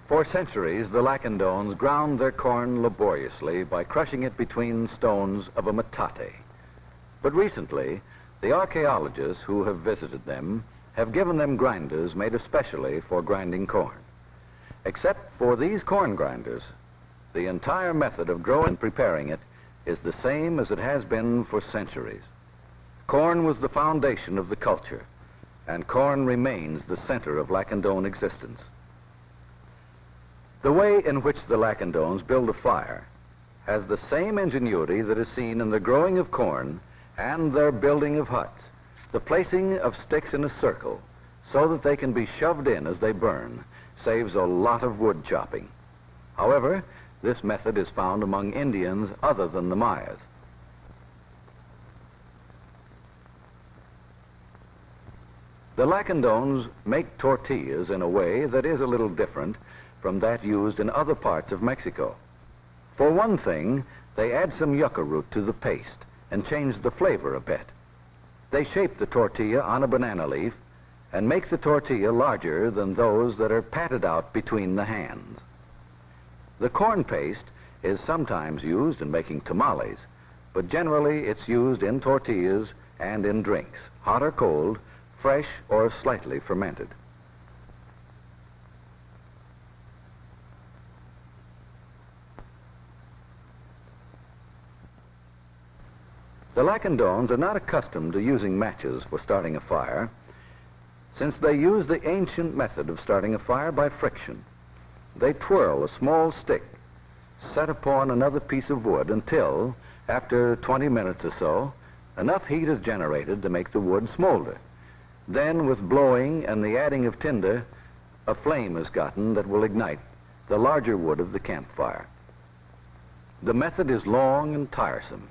For centuries, the Lacandones ground their corn laboriously by crushing it between stones of a metate. But recently, the archaeologists who have visited them have given them grinders made especially for grinding corn. Except for these corn grinders, the entire method of growing and preparing it is the same as it has been for centuries. Corn was the foundation of the culture, and corn remains the center of Lacandone existence. The way in which the Lacandones build a fire has the same ingenuity that is seen in the growing of corn and their building of huts, the placing of sticks in a circle so that they can be shoved in as they burn saves a lot of wood chopping. However, this method is found among Indians other than the Mayas. The Lacandones make tortillas in a way that is a little different from that used in other parts of Mexico. For one thing, they add some yucca root to the paste and change the flavor a bit. They shape the tortilla on a banana leaf and make the tortilla larger than those that are patted out between the hands. The corn paste is sometimes used in making tamales, but generally it's used in tortillas and in drinks, hot or cold, fresh or slightly fermented. The Lacandones are not accustomed to using matches for starting a fire, since they use the ancient method of starting a fire by friction. They twirl a small stick set upon another piece of wood until, after 20 minutes or so, enough heat is generated to make the wood smolder. Then, with blowing and the adding of tinder, a flame is gotten that will ignite the larger wood of the campfire. The method is long and tiresome.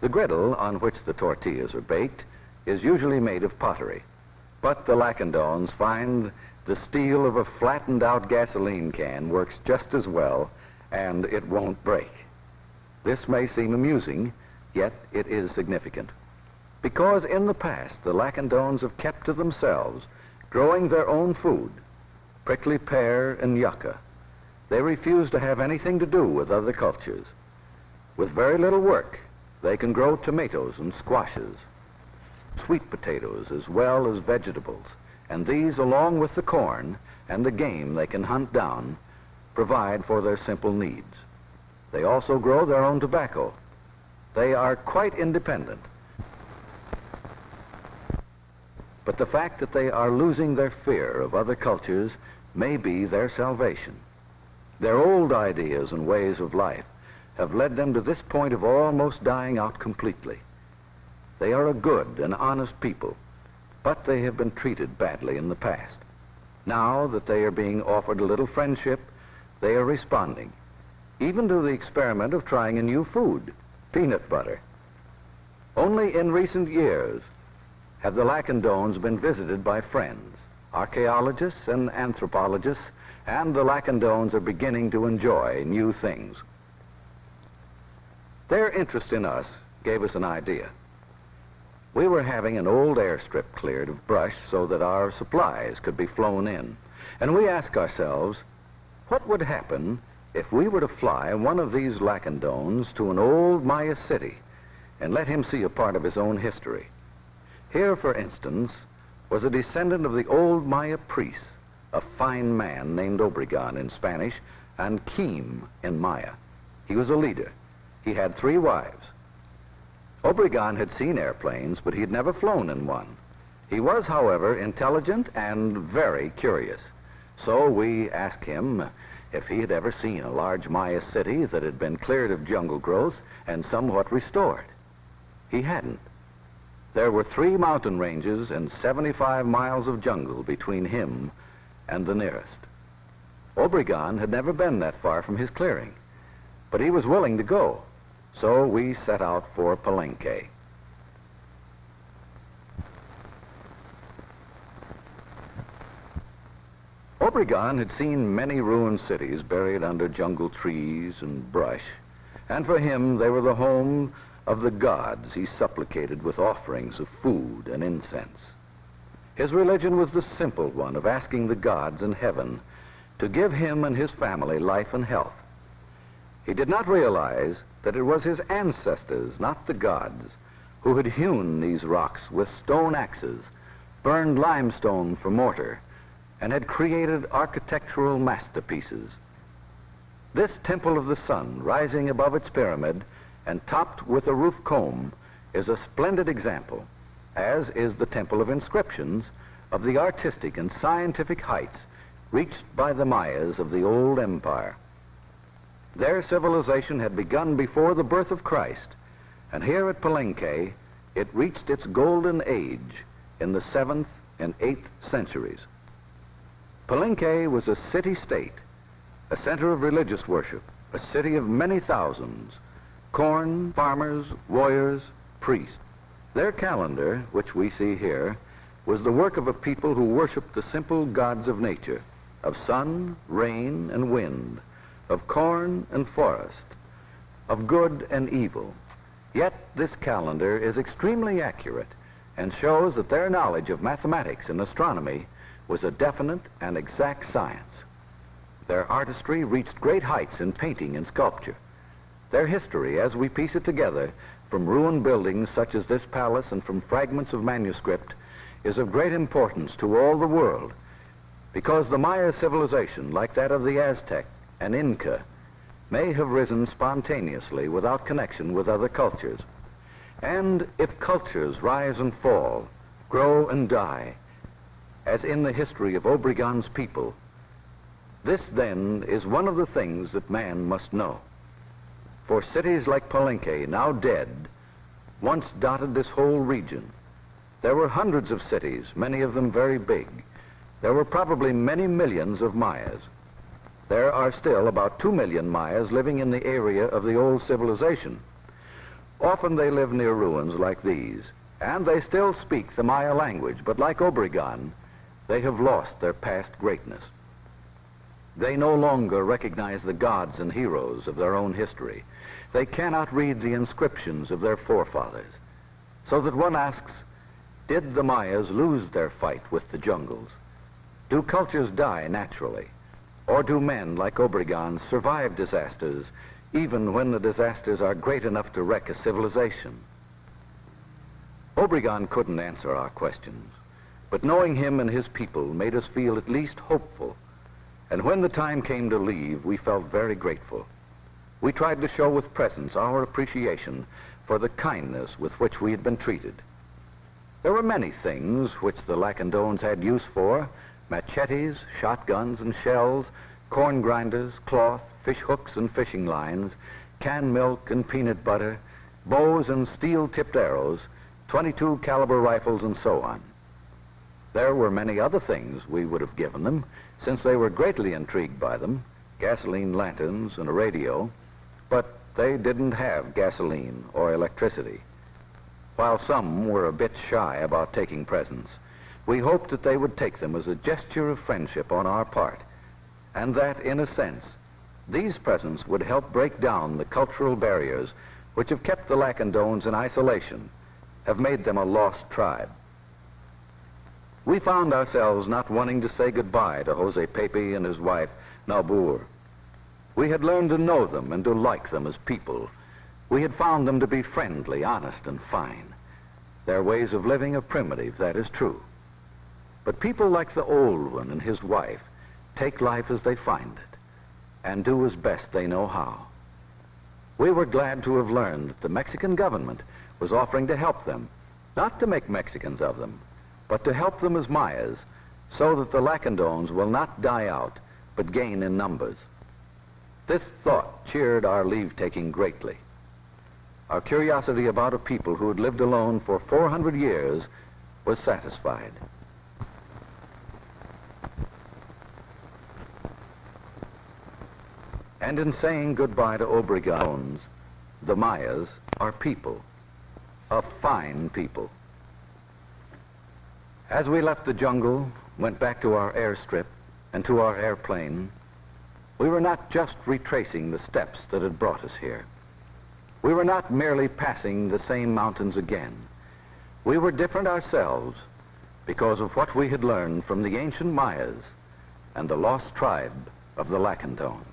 The griddle on which the tortillas are baked is usually made of pottery, but the Lacandones find the steel of a flattened out gasoline can works just as well, and it won't break. This may seem amusing, yet it is significant, because in the past the Lacandones have kept to themselves, growing their own food, prickly pear and yucca. They refuse to have anything to do with other cultures. With very little work, they can grow tomatoes and squashes, sweet potatoes as well as vegetables, and these, along with the corn and the game they can hunt down, provide for their simple needs. They also grow their own tobacco. They are quite independent. But the fact that they are losing their fear of other cultures may be their salvation. Their old ideas and ways of life have led them to this point of almost dying out completely. They are a good and honest people, but they have been treated badly in the past. Now that they are being offered a little friendship, they are responding, even to the experiment of trying a new food, peanut butter. Only in recent years have the Lacandones been visited by friends, archaeologists and anthropologists, and the Lacandones are beginning to enjoy new things. Their interest in us gave us an idea. We were having an old airstrip cleared of brush so that our supplies could be flown in. And we asked ourselves, what would happen if we were to fly one of these Lacandones to an old Maya city and let him see a part of his own history? Here, for instance, was a descendant of the old Maya priests, a fine man named Obregon in Spanish and Kim in Maya. He was a leader. He had 3 wives. Obregon had seen airplanes, but he had never flown in one. He was, however, intelligent and very curious. So we asked him if he had ever seen a large Maya city that had been cleared of jungle growth and somewhat restored. He hadn't. There were 3 mountain ranges and 75 miles of jungle between him and the nearest. Obregon had never been that far from his clearing, but he was willing to go. So we set out for Palenque. Obregon had seen many ruined cities buried under jungle trees and brush, and for him they were the home of the gods he supplicated with offerings of food and incense. His religion was the simple one of asking the gods in heaven to give him and his family life and health. He did not realize that it was his ancestors, not the gods, who had hewn these rocks with stone axes, burned limestone for mortar, and had created architectural masterpieces. This temple of the sun, rising above its pyramid and topped with a roof comb, is a splendid example, as is the temple of inscriptions, of the artistic and scientific heights reached by the Mayas of the old empire. Their civilization had begun before the birth of Christ, and here at Palenque it reached its golden age in the 7th and 8th centuries. Palenque was a city-state, a center of religious worship, a city of many thousands, corn, farmers, warriors, priests. Their calendar, which we see here, was the work of a people who worshiped the simple gods of nature, of sun, rain, and wind, of corn and forest, of good and evil. Yet this calendar is extremely accurate and shows that their knowledge of mathematics and astronomy was a definite and exact science. Their artistry reached great heights in painting and sculpture. Their history, as we piece it together from ruined buildings such as this palace and from fragments of manuscript, is of great importance to all the world, because the Maya civilization, like that of the Aztec and Inca, may have risen spontaneously without connection with other cultures. And if cultures rise and fall, grow and die, as in the history of Obregon's people, this then is one of the things that man must know. For cities like Palenque, now dead, once dotted this whole region. There were hundreds of cities, many of them very big. There were probably many millions of Mayas. There are still about 2 million Mayas living in the area of the old civilization. Often they live near ruins like these, and they still speak the Maya language, but like Obregon, they have lost their past greatness. They no longer recognize the gods and heroes of their own history. They cannot read the inscriptions of their forefathers. So that one asks, did the Mayas lose their fight with the jungles? Do cultures die naturally? Or do men like Obregon survive disasters even when the disasters are great enough to wreck a civilization? Obregon couldn't answer our questions, but knowing him and his people made us feel at least hopeful. And when the time came to leave, we felt very grateful. We tried to show with presents our appreciation for the kindness with which we had been treated. There were many things which the Lacandones had use for: machetes, shotguns and shells, corn grinders, cloth, fish hooks and fishing lines, canned milk and peanut butter, bows and steel-tipped arrows, 22 caliber rifles, and so on. There were many other things we would have given them, since they were greatly intrigued by them: gasoline lanterns and a radio, but they didn't have gasoline or electricity. While some were a bit shy about taking presents, we hoped that they would take them as a gesture of friendship on our part, and that, in a sense, these presents would help break down the cultural barriers which have kept the Lacandones in isolation, have made them a lost tribe. We found ourselves not wanting to say goodbye to Jose Pepe and his wife, Nalbur. We had learned to know them and to like them as people. We had found them to be friendly, honest, and fine. Their ways of living are primitive, that is true. But people like the old one and his wife take life as they find it and do as best they know how. We were glad to have learned that the Mexican government was offering to help them, not to make Mexicans of them, but to help them as Mayas, so that the Lacandones will not die out, but gain in numbers. This thought cheered our leave-taking greatly. Our curiosity about a people who had lived alone for 400 years was satisfied. And in saying goodbye to Obregones, the Mayas are people, a fine people. As we left the jungle, went back to our airstrip and to our airplane, we were not just retracing the steps that had brought us here. We were not merely passing the same mountains again. We were different ourselves because of what we had learned from the ancient Mayas and the lost tribe of the Lacandones.